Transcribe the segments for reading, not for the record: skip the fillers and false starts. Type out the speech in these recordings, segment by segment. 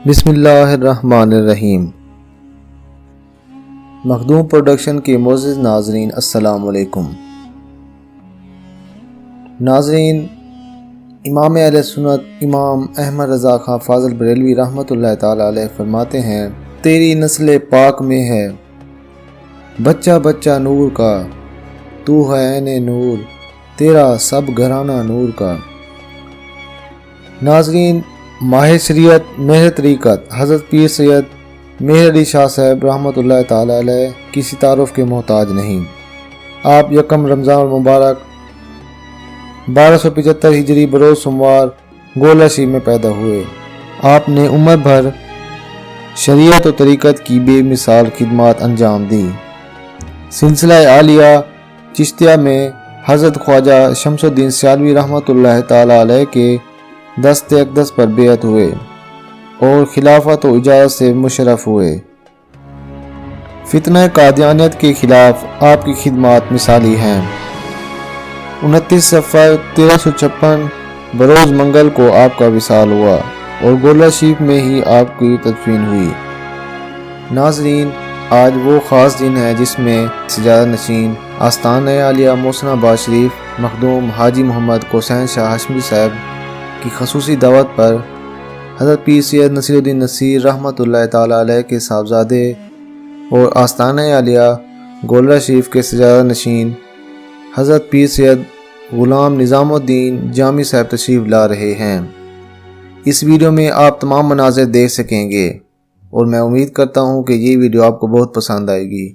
बिस्मिल्लाहिर्रहमानिर्रहीम। मखदूम प्रोडक्शन के मोअज़्ज़िज़ नाज़रीन अस्सलाम वालेकुम। नाज़रीन, इमाम अहले सुन्नत इमाम अहमद रज़ा खां फ़ाज़िल बरेलवी रहमतुल्लाह ताला अलैह फरमाते हैं, तेरी नस्ल पाक में है बच्चा बच्चा नूर का, तू है ऐने नूर, तेरा सब घराना नूर का। नाज़रीन, माहिर शरीयत मेहर तरीक़त हज़रत पीर सैयद मेहर अली शाह साहब रहमतुल्लाह ताला अलैह किसी तारुफ के मोहताज नहीं। आप यकम रमज़ान मुबारक 1275 हिजरी बरोज़ सोमवार गोला शरीफ में पैदा हुए। आपने उम्र भर शरीयत और तरीक़त की बेमिसाल खिदमत अंजाम दी। सिलसिला आलिया चिश्तिया में हज़रत ख्वाजा शमसुद्दीन सियालवी रहमतुल्लाह ताला अलैह के दस्ते अक़दस पर बेअत हुए और खिलाफत और इजाज़त से मुशर्रफ हुए। फितना कादियानियत के खिलाफ आपकी खिदमत मिसाली हैं। 29 सफ़र 1356 बरोज़ मंगल को आपका विसाल हुआ और गोला शरीफ में ही आपकी तदफीन हुई। नाज़रीन, आज वो ख़ास दिन है जिसमें सजादा नशीन आस्ताना आलिया मोहसिनाबाद शरीफ मखदूम हाजी मोहम्मद हुसैन शाह हाशमी साहब की खसूसी दावत पर हज़रत पीर सैयद नसीरुद्दीन नसीर रहमतुल्लाह ताला अलैह के साहबजादे और आस्ताना आलिया गोला शरीफ के सजादा नशीन हज़रत पीर सैयद ग़ुलाम निज़ामुद्दीन जामी साहब तशरीफ़ ला रहे हैं। इस वीडियो में आप तमाम मनाज़िर देख सकेंगे और मैं उम्मीद करता हूँ कि ये वीडियो आपको बहुत पसंद आएगी।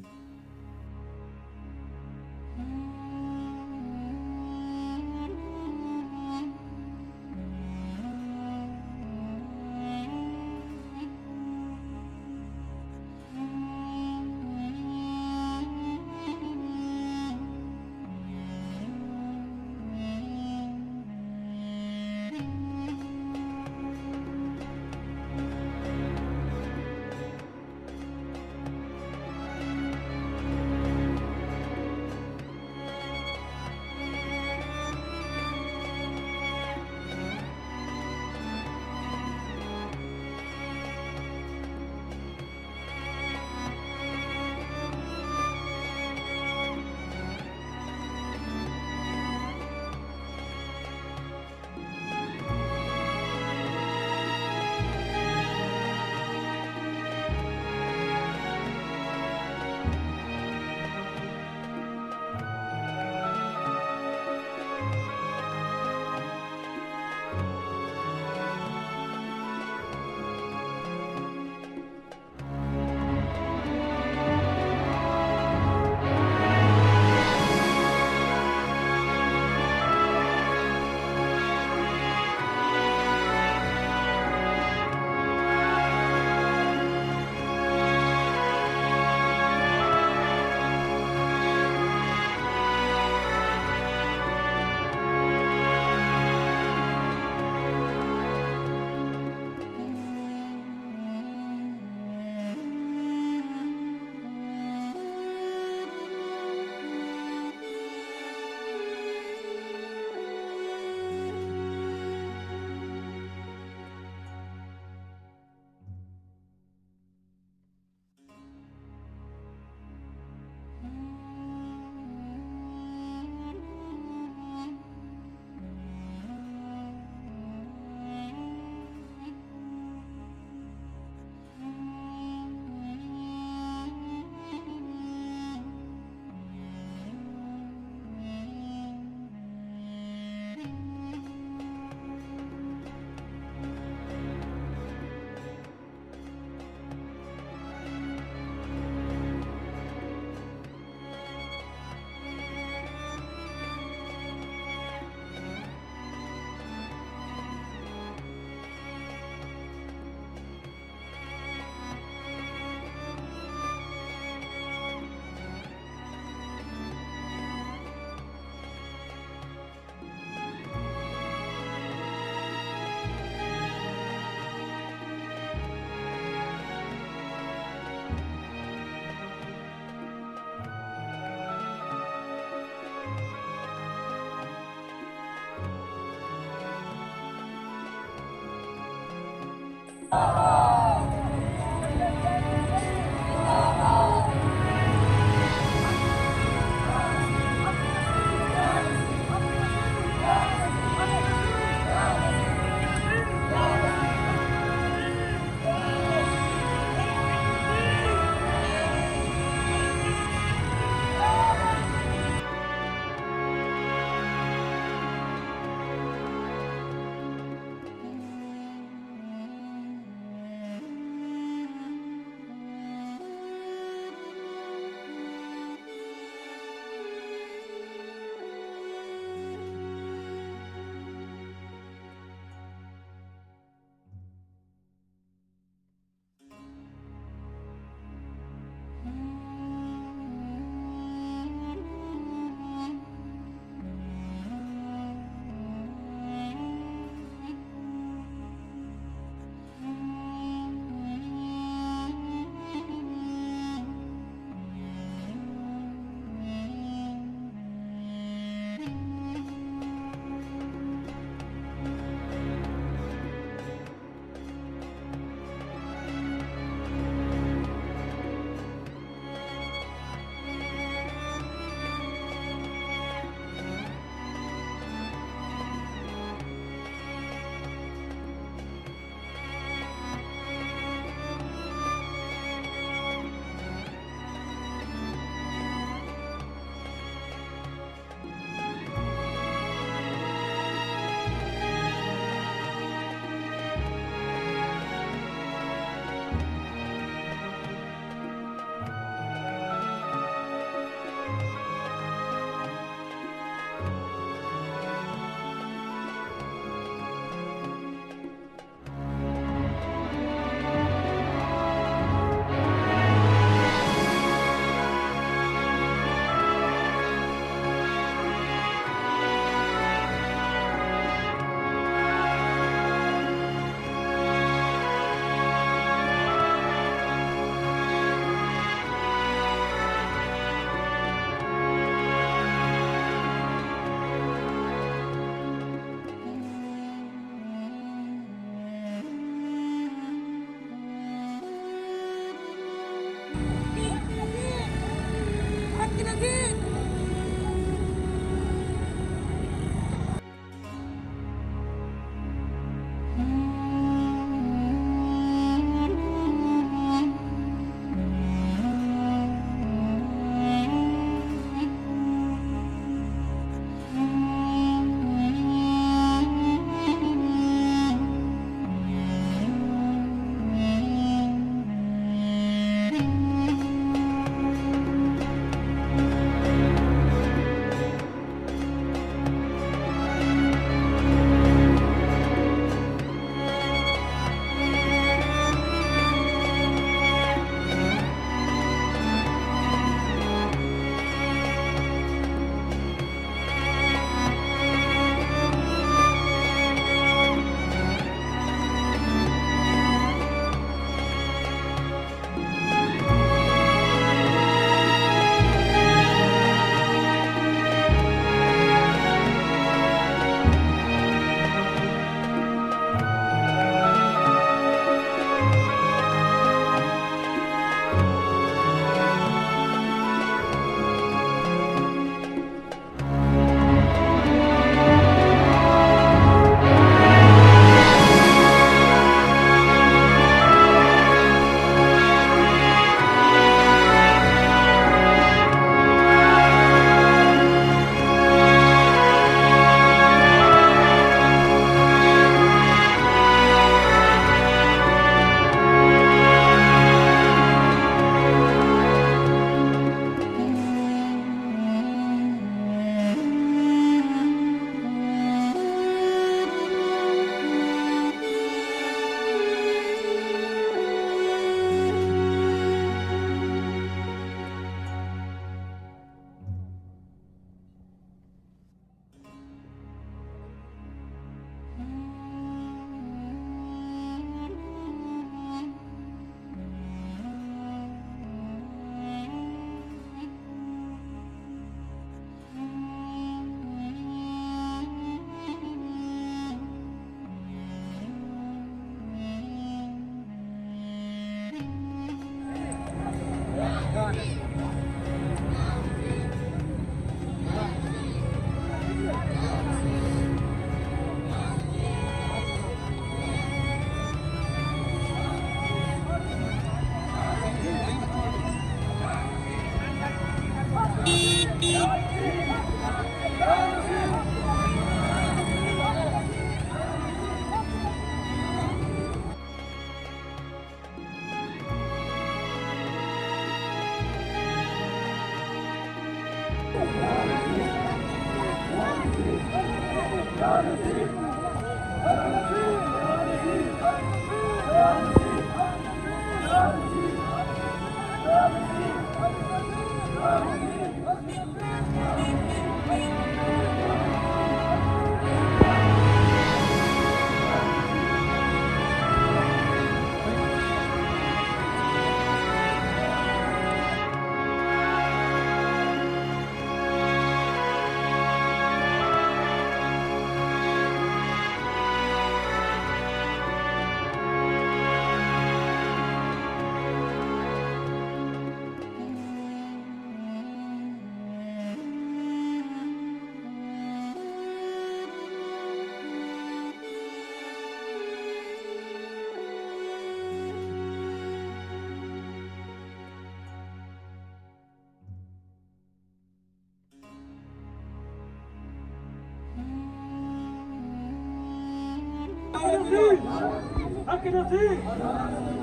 حق نصيب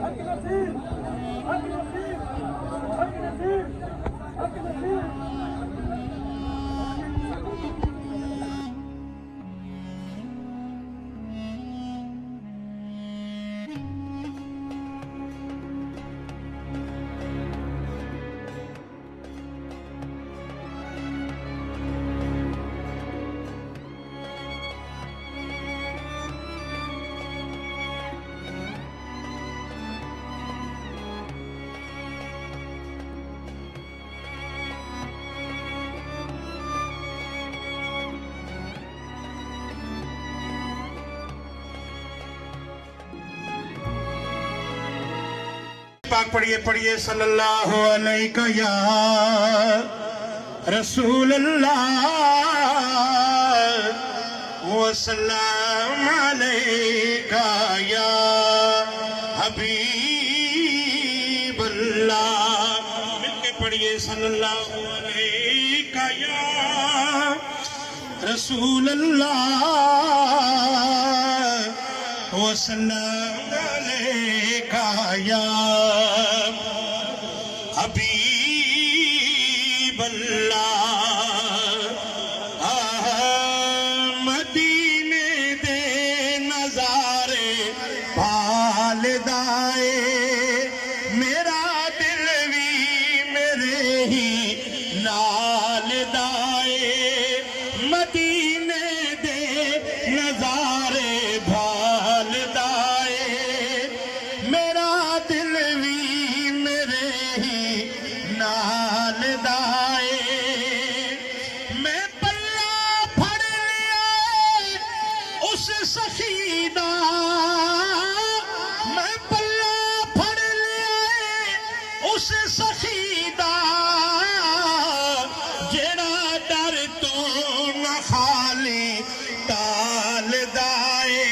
حق نصيب حق نصيب حق نصيب حق نصيب. पाक पढ़िए पढ़िए सल्लल्लाहु अलैहि या रसूल अल्लाह वसल्लम अलैका या हबीब अल्लाह। मिलके पढ़िए सल्लल्लाहु अलैका या रसूल अल्लाह वसल्लम अलैका या हबीब अल्लाह। मदीने दे नजारे भाल दाए मेरा दिल भी मेरे ही नाल दाए। मदीने दे नजारे भाल दाए मेरा दिल भी मेरे ही नाल दाए। मैं पल्ला फड़ लिया उस सखी दा, मैं पल्ला फड़ लिया उस सखी दा जेड़ा डर तो न खाली टाल दाए।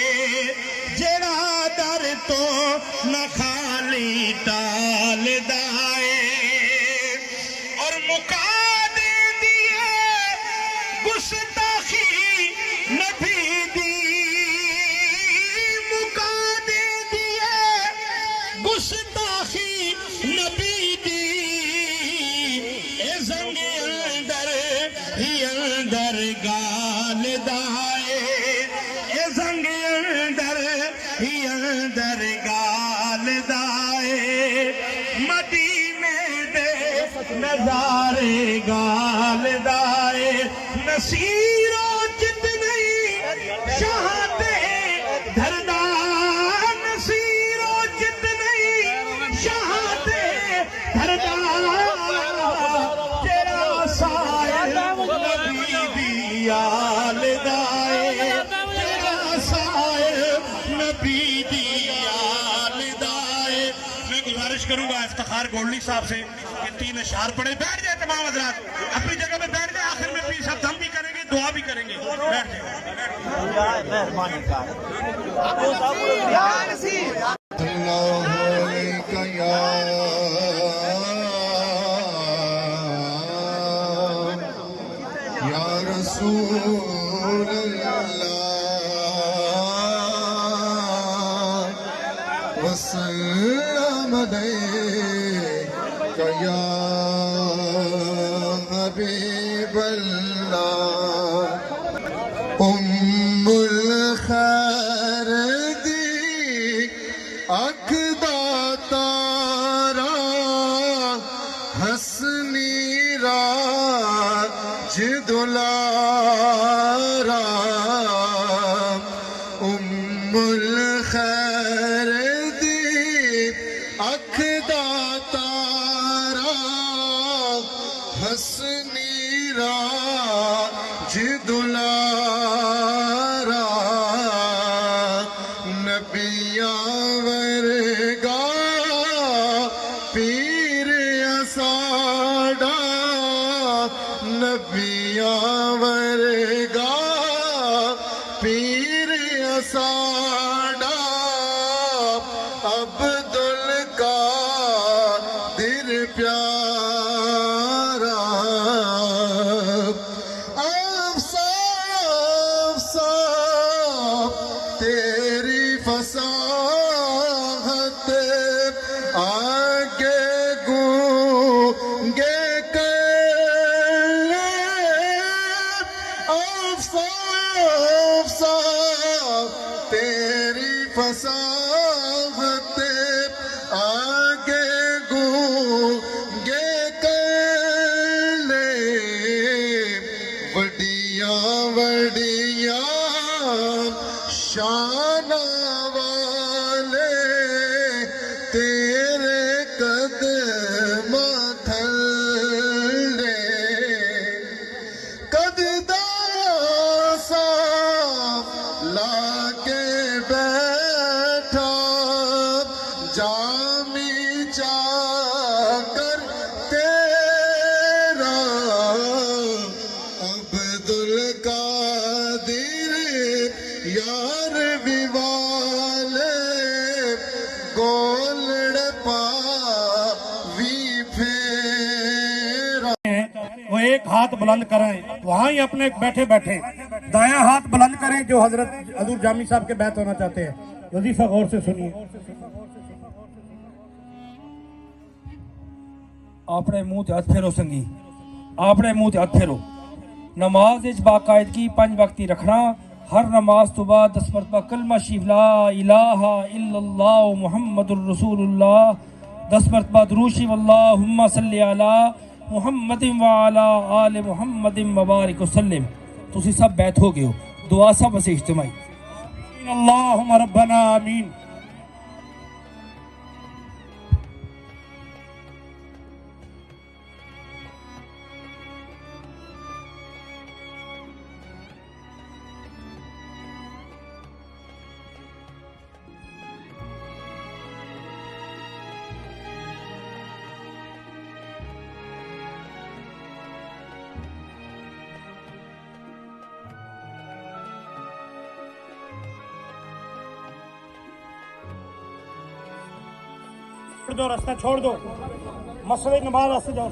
जेड़ा डर तो न खाली टाल दाए। और मुका दे दिए गुस्ताखी नबी दी, मुका दे दिए गुस्ताखी नबी दी। ए जंग अंदर ही अंदर गाल दाए। ए जंग अंदर ही अंदर गाल दाए। मदीने दे नजारे गाल दाए। नसीरो जितनी शाहते धरदा, नसीरो जितनी शाहते धरदा तेरा सायल नबी दी आल दाए। तेरा सायल नबी दी आल दाए। मैं गुजारिश करूंगा इफ्तिखार गोल्डी साहब से कि 3 अशआर पढ़े। बैठ जाए तमाम हजरात अपनी जगह पे बैठ जाए। आखिर में पीर साहब दम भी करेंगे दुआ भी करेंगे। बैठ जाए। या रसूल अल्लाह वसल्लम अलैका या हबीब अल्लाह। उम्मुल खैर दी अकदा तारा हसनी राज दुलारा। उम्मुल खैर दी अकदा तारा हसनी राज दुलारा। नबियां वर्गा पीर असाड़ा, नबियां वर्गा पीर असाड़ा। अब्दुल कादिर प्यारा। अफ़सास तेरी फसाहत आगे गूंगे कर हैं वो एक हाथ बुलंद करें, वहां ही अपने बैठे बैठे दायां हाथ बुलंद करें जो हजरत हजूर जामी साहब के बैत होना चाहते हैं। वजीफा गौर से सुनिए। अपने मुंह ते हथ फेरो संगी, अपने मुंह ते हथ फेरो। नमाज इच बाकायदगी 5 वक्ती रखना। हर नमाज तो बाद 10 मरतबा कलमा शरीफ ला इलाहा इल्लल्लाह मुहम्मदुर रसूलुल्लाह, 10 मरतबा दुरूद शरीफ अल्लाहुम्मा सल्ली अला मुहम्मदिन व अला आले मुहम्मदिन मुबारक वसल्लम। तुसी सब बैठ हो गए हो, दुआ सब से इज्तिमाई। अल्लाहुम्मा रब्बना आमीन। छोड़ दो, रास्ता छोड़ दो, मसले नमाज रास्ते जाओ।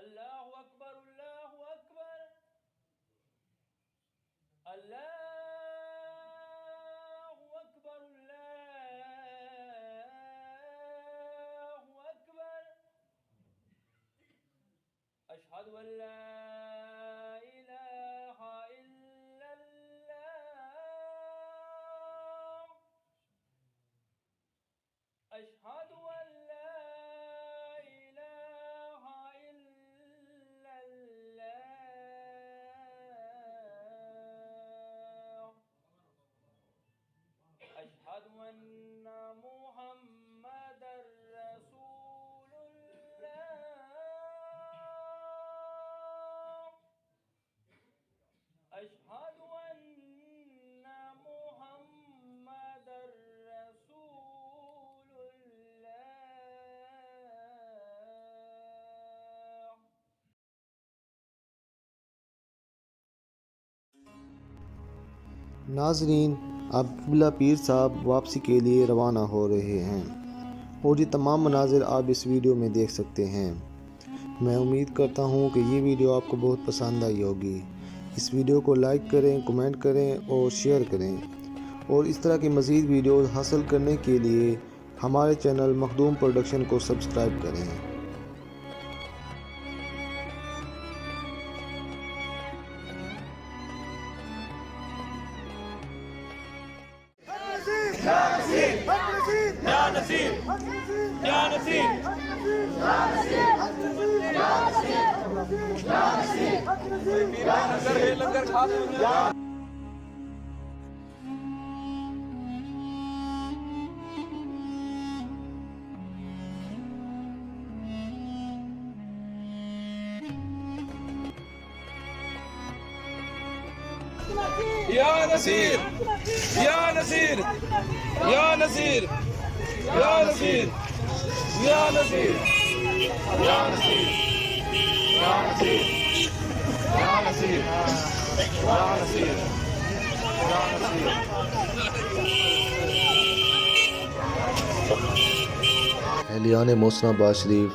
अल्लाहु अकबर, अल्लाहु अकबर, अल्लाहु अकबर, अल्लाहु अकबर। अशहदु अन ला इलाहा इल्लल्लाह, अशहदु अन ला इलाहा इल्लल्लाह, अशहदु अन्ना मुहम्मदर रसूलुल्लाह, अशहदु अन्ना मुहम्मदर नाजरीन, अब किबला पीर साहब वापसी के लिए रवाना हो रहे हैं और ये तमाम मनाजिर आप इस वीडियो में देख सकते हैं। मैं उम्मीद करता हूँ कि ये वीडियो आपको बहुत पसंद आई होगी। इस वीडियो को लाइक करें, कमेंट करें और शेयर करें और इस तरह की मज़ीद वीडियो हासिल करने के लिए हमारे चैनल मखदूम प्रोडक्शन को सब्सक्राइब करें। या नसीर, या नसीर, या नसीर, या नसीर, या नसीर, या नसीर, या नसीर, या नसीर, या नसीर, या नसीर। अहलियान मोहसिनाबाद शरीफ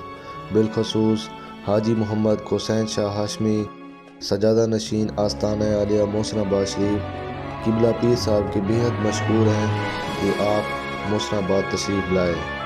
बिलखसूस हाजी मोहम्मद हुसैन शाह हाशमी सजादा नशीन आस्ताना आलिया मोहसिनाबाद शरीफ किबला पीर साहब के बेहद मशहूर हैं कि आप मोहसिनाबाद तशरीफ़ लाए।